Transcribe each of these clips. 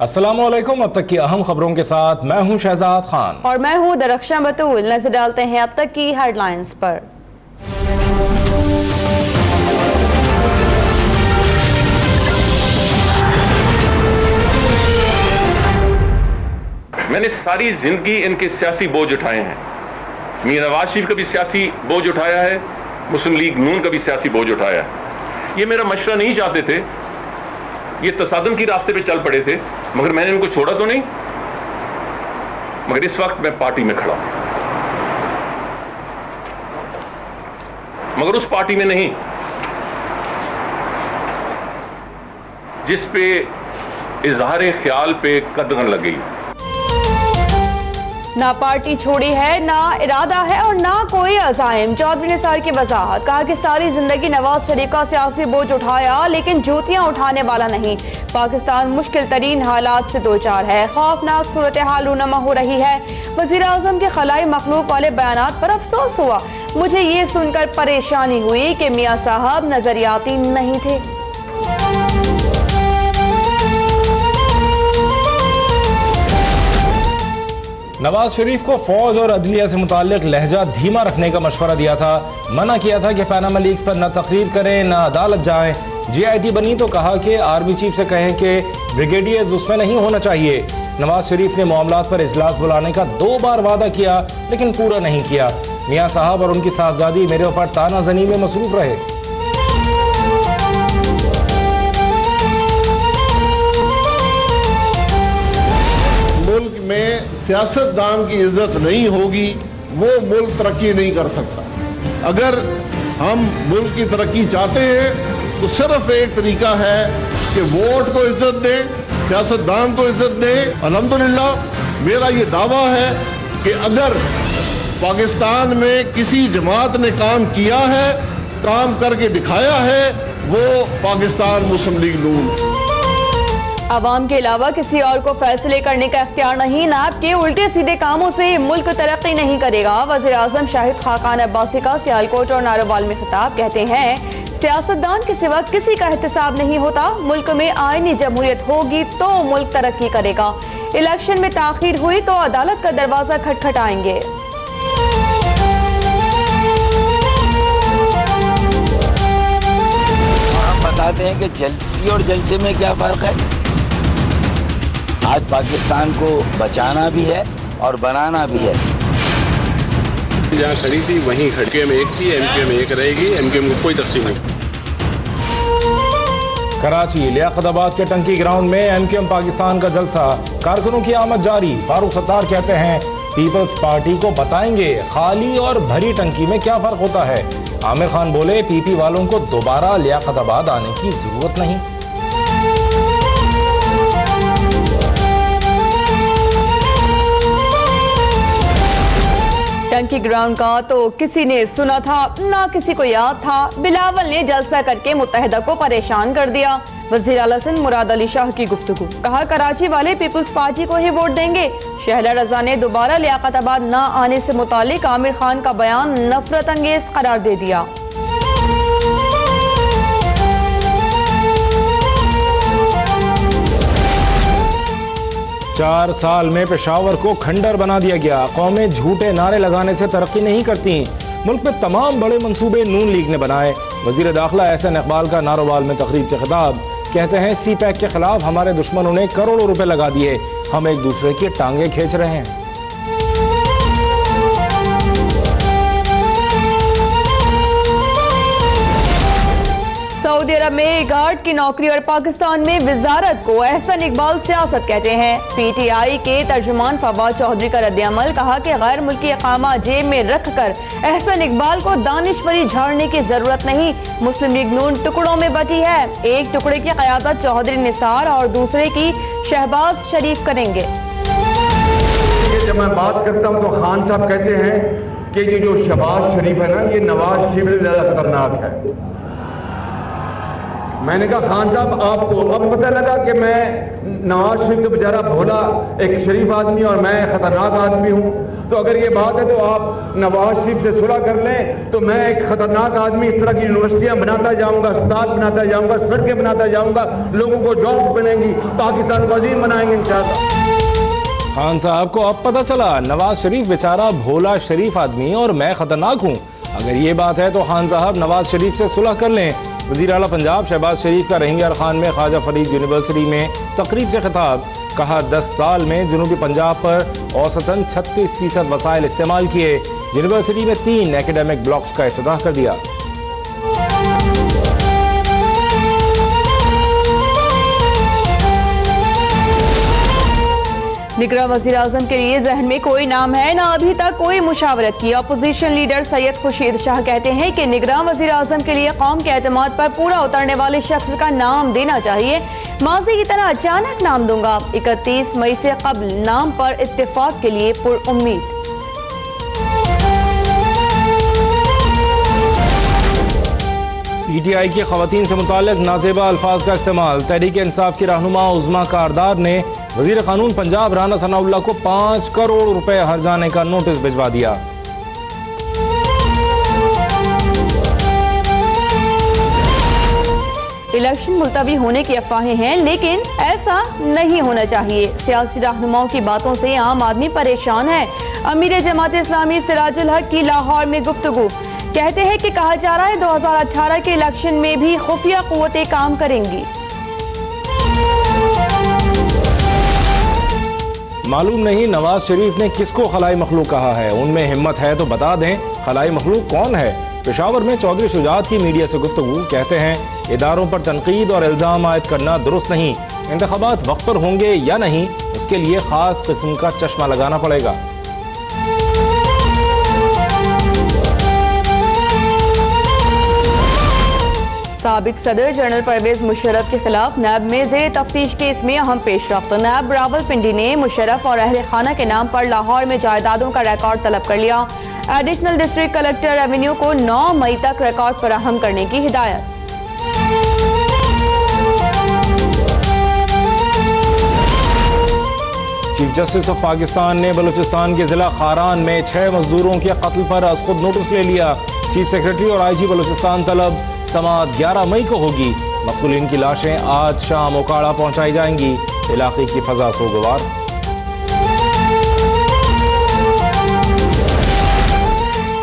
अस्सलामुअलैकुम। अब तक की अहम खबरों के साथ मैं हूं शहजाद खान और मैं हूं दरख्शां बतूल। नजर डालते हैं अब तक की हेडलाइंस पर। मैंने सारी जिंदगी इनके सियासी बोझ उठाए हैं। मियां नवाज शरीफ का भी सियासी बोझ उठाया है, मुस्लिम लीग नून का भी सियासी बोझ उठाया है। ये मेरा मशवरा नहीं चाहते थे, ये तसादम की रास्ते पे चल पड़े थे, मगर मैंने इनको छोड़ा तो नहीं। मगर इस वक्त मैं पार्टी में खड़ा हूं, मगर उस पार्टी में नहीं जिस पे इजहार ख्याल पे कदगन लग गई। ना पार्टी छोड़ी है, ना इरादा है और ना कोई अज़ाइम। चौधरी निसार की वजाहत, कहा कि सारी जिंदगी नवाज शरीफ का सियासी बोझ उठाया लेकिन जूतियां उठाने वाला नहीं। पाकिस्तान मुश्किल तरीन हालात से दो चार है, खौफनाक सूरत हाल रूनमा हो रही है। वजीर आजम के खलाई मखलूक वाले बयानात पर अफसोस हुआ। मुझे ये सुनकर परेशानी हुई कि मियां साहब नजरियाती नहीं थे। नवाज शरीफ को फौज और अदलिया से मुताल्लिक लहजा धीमा रखने का मशवरा दिया था। मना किया था कि पैनामा लीक्स पर न तकरीर करें न अदालत जाएं। GIT बनी तो कहा कि आर्मी चीफ से कहें कि ब्रिगेडियर्स उसमें नहीं होना चाहिए। नवाज शरीफ ने मामलात पर इजलास बुलाने का 2 बार वादा किया लेकिन पूरा नहीं किया। मियां साहब और उनकी साहबजादी मेरे ऊपर तानाजनी में मसरूफ रहे। मुल्क में सियासतदान की इज्जत नहीं होगी, वो मुल्क तरक्की नहीं कर सकता। अगर हम मुल्क की तरक्की चाहते हैं तो सिर्फ एक तरीका है कि वोट को इज्जत दें, सियासतदान को इज्जत दें। अल्हम्दुलिल्लाह मेरा ये दावा है कि अगर पाकिस्तान में किसी जमात ने काम किया है, काम करके दिखाया है, वो पाकिस्तान मुस्लिम लीग नून। अवाम के अलावा किसी और को फैसले करने का इख्तियार नहीं। नाब के उल्टे सीधे कामों से मुल्क तरक्की नहीं करेगा। वज़ीर आज़म शाहिद खाकान अब्बासी का सियालकोट और नारोवाल में खिताब, कहते हैं सियासतदान के सिवा किसी का एहतसाब नहीं होता। मुल्क में आईनी जमहूरियत होगी तो मुल्क तरक्की करेगा। इलेक्शन में ताखीर हुई तो अदालत का दरवाजा खटखटाएंगे। हम बताते हैं कि जलसी और जलसे में क्या फर्क है। आज पाकिस्तान को बचाना भी है और बनाना भी है। जहाँ खड़ी थी वहीं खड़के में एक थी, MK में एक रहेगी, MK में कोई तकसीम नहीं। कराची लियाकताबाद के टंकी ग्राउंड में MKM पाकिस्तान का जलसा, कारकुनों की आमद जारी। फारूक सत्तार कहते हैं पीपल्स पार्टी को बताएंगे खाली और भरी टंकी में क्या फर्क होता है। आमिर खान बोले PP वालों को दोबारा लियाकताबाद आने की जरूरत नहीं। टंकी ग्राउंड का तो किसी ने सुना था ना किसी को याद था। बिलावल ने जलसा करके मुत्तहिदा को परेशान कर दिया। वज़ीर आला सिंध मुराद अली शाह की गुफ्तगू, कहा कराची वाले पीपल्स पार्टी को ही वोट देंगे। शहला रजा ने दोबारा लियाकताबाद न आने से मुतालिक आमिर खान का बयान नफरत अंगेज करार दे दिया। 4 साल में पेशावर को खंडर बना दिया गया। कौमें झूठे नारे लगाने से तरक्की नहीं करती। मुल्क में तमाम बड़े मंसूबे नून लीग ने बनाए। वजीर दाखिला एहसन इकबाल का नारोवाल में तकरीब से खिताब, कहते हैं CPAC के खिलाफ हमारे दुश्मनों ने करोड़ों रुपए लगा दिए, हम एक दूसरे की टांगे खींच रहे हैं। सऊदी अरब में गार्ड की नौकरी और पाकिस्तान में वजारत को एहसन इकबाल सियासत कहते हैं। PTI के तर्जुमान फवाद चौधरी का रद्द-ए-अमल, कहा कि गैर मुल्की इकामा जेब में रखकर एहसन इकबाल को दानिशवरी झाड़ने की जरूरत नहीं। मुस्लिम लीग नून टुकड़ों में बटी है। एक टुकड़े की क़यादत चौधरी निसार और दूसरे की शहबाज शरीफ करेंगे। जब मैं बात करता हूँ तो खान साहब कहते हैं कि ये जो शहबाज शरीफ है ना, ये नवाज शरीफ से ज्यादा खतरनाक है। मैंने कहा खान साहब आपको अब पता लगा कि मैं नवाज शरीफ तो बेचारा भोला एक शरीफ आदमी और मैं खतरनाक आदमी हूं, तो अगर ये बात है तो आप नवाज शरीफ से सुलह कर लें तो मैं एक खतरनाक आदमी इस तरह की यूनिवर्सिटियां बनाता जाऊंगा, अस्पताल बनाता जाऊंगा, सड़कें बनाता जाऊंगा, लोगों को जॉब बनेंगी, पाकिस्तान को अजीम बनाएंगे इंशाअल्लाह। खान साहब को अब पता चला नवाज शरीफ बेचारा भोला शरीफ आदमी और मैं खतरनाक हूँ। अगर ये बात है तो खान साहब नवाज शरीफ से सुलह कर लें। वज़ीर आला पंजाब शहबाज शरीफ का रहीम यार खान में ख्वाजा फरीद यूनिवर्सिटी में तकरीब से खिताब। कहा 10 साल में जनूबी पंजाब पर औसतन 36% वसाइल इस्तेमाल किए। यूनिवर्सिटी में 3 एकेडमिक ब्लॉक्स का इफ्तिताह कर दिया। निगरान वज़ीर आज़म के लिए जहन में कोई नाम है, ना अभी तक कोई मुशावरत की। अपोजिशन लीडर सैयद खुर्शीद शाह कहते हैं कि निगरान वज़ीर आज़म के लिए कौम के एतमाद पर पूरा उतरने वाले शख्स का नाम देना चाहिए। माजी की तरह अचानक नाम दूंगा। 31 मई से कबल नाम पर इत्तेफाक के लिए पुरउम्मीद। PTI की खवातीन से मुताल्लिक नाजेबा अल्फाज का इस्तेमाल। तहरीक इंसाफ की रहनुमा उज़मा कारदार ने वज़ीर क़ानून पंजाब राना सनाउल्लाह को 5 करोड़ रुपए हर्जाने का नोटिस भिजवा दिया। इलेक्शन मुलतवी होने की अफवाहें हैं, लेकिन ऐसा नहीं होना चाहिए। सियासी रहनुमाओं की बातों से आम आदमी परेशान है। अमीर जमात इस्लामी सिराजुल हक की लाहौर में गुफ्तगू। कहते हैं कि कहा जा रहा है 2018 के इलेक्शन में भी खुफिया कुव्वतें काम करेंगी। मालूम नहीं नवाज शरीफ ने किसको खलाई मखलूक कहा है। उनमें हिम्मत है तो बता दें खलाई मखलूक कौन है। पेशावर में चौधरी शुजात की मीडिया से गुफ्तगू। कहते हैं इदारों पर तनकीद और इल्ज़ाम आयद करना दुरुस्त नहीं। इंतखाबात वक्त पर होंगे या नहीं उसके लिए खास किस्म का चश्मा लगाना पड़ेगा। साबिक सदर जनरल परवेज मुशर्रफ के खिलाफ नैब में ज़ेर तफ्तीश केस में अहम पेशरफ्त। नैब रावलपिंडी ने मुशर्रफ और अहले खाना के नाम पर लाहौर में जायदादों का रिकॉर्ड तलब कर लिया। एडिशनल डिस्ट्रिक्ट कलेक्टर रेवेन्यू को 9 मई तक रिकॉर्ड फराहम करने की हिदायत। चीफ जस्टिस ऑफ पाकिस्तान ने बलूचिस्तान के जिला खारान में 6 मजदूरों के कत्ल पर अज़ खुद नोटिस ले लिया। चीफ सेक्रेटरी और IG बलूचिस्तान तलब समाअत 11 मई को होगी। मक़तूलीन की लाशें आज शाम ओकाड़ा पहुंचाई जाएंगी। इलाके की फजा सोगवार।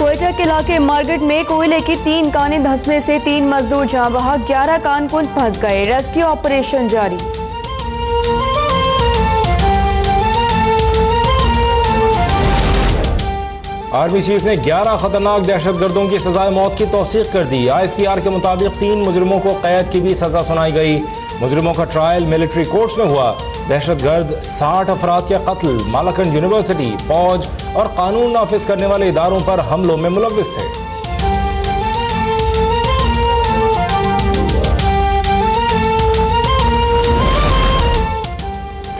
कोयटा के इलाके मार्केट में कोयले की 3 कानें धंसने से 3 मजदूर जाँ बहक, 11 कानकुन फंस गए। रेस्क्यू ऑपरेशन जारी। आर्मी चीफ ने 11 खतरनाक दहशतगर्दों की सजाए मौत की तौसीक कर दी। ISPR के मुताबिक 3 मुजरिमों को कैद की भी सजा सुनाई गई। मुजरिमों का ट्रायल मिलिट्री कोर्ट्स में हुआ। दहशतगर्द 60 अफराद के कत्ल, मालाकंड यूनिवर्सिटी, फौज और कानून नाफिज करने वाले इदारों पर हमलों में मुलव्विस थे।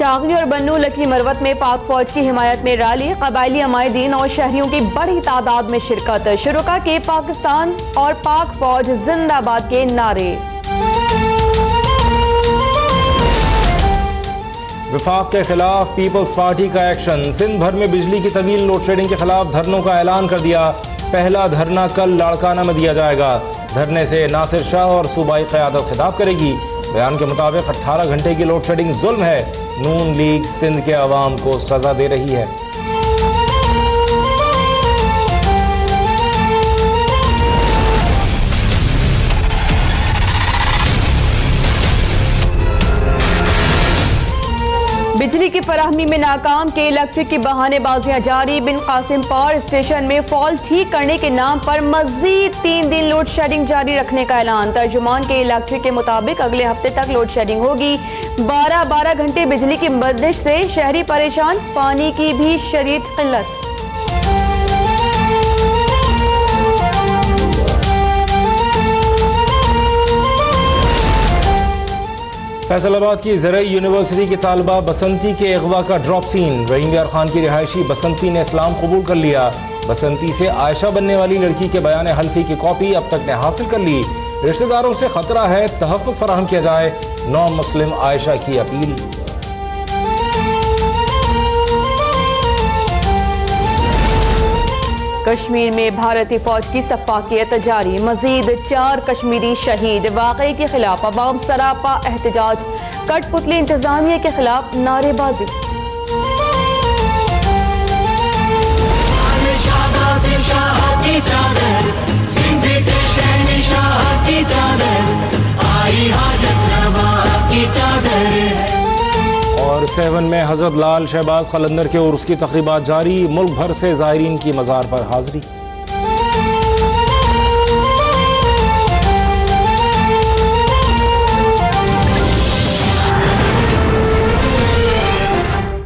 चागली और बन्नू लकी मरवत में पाक फौज की हिमायत में रैली। कबायली अमायदीन और शहरियों की बड़ी तादाद में शिरकत। शुरुका के पाकिस्तान और पाक फौज जिंदाबाद के नारे। विफाक के खिलाफ पीपल्स पार्टी का एक्शन। सिंध भर में बिजली की तवील लोड शेडिंग के खिलाफ धरनों का ऐलान कर दिया। पहला धरना कल लाड़काना में दिया जाएगा। धरने से नासिर शाह और सूबाई क़यादत खिताब करेगी। बयान के मुताबिक 18 घंटे की लोड शेडिंग जुल्म है। नून लीग सिंध के अवाम को सजा दे रही है। बिजली की फराहमी में नाकाम के इलेक्ट्रिक की बहानेबाजियां जारी। बिन कासिम पावर स्टेशन में फॉल्ट ठीक करने के नाम पर मजीद 3 दिन लोड शेडिंग जारी रखने का ऐलान। तर्जुमान के इलेक्ट्रिक के मुताबिक अगले हफ्ते तक लोड शेडिंग होगी। 12-12 घंटे बिजली की बंदिश से शहरी परेशान। पानी की भी शदीद किल्लत। फैसलाबाद की ज़रई यूनिवर्सिटी की तालबा बसंती के अगवा का ड्रॉप सीन। रहीम यार खान की रिहायशी बसंती ने इस्लाम कबूल कर लिया। बसंती से आयशा बनने वाली लड़की के बयान हल्फी की कॉपी अब तक ने हासिल कर ली। रिश्तेदारों से खतरा है, तहफ़्फ़ुज़ फराहम किया जाए। नौ मुस्लिम आयशा की अपील। कश्मीर में भारतीय फौज की सफाकियत जारी, मजीद 4 कश्मीरी शहीद। वाक़े के खिलाफ अवाम सरापा एहतजाज, कठपुतली इंतजामिया के खिलाफ नारेबाजी। और 7 में हज़रत लाल शहबाज कलंदर के उर्स की तक़रीबात जारी, मुल्क भर से ज़ायरीन की मज़ार पर हाज़री।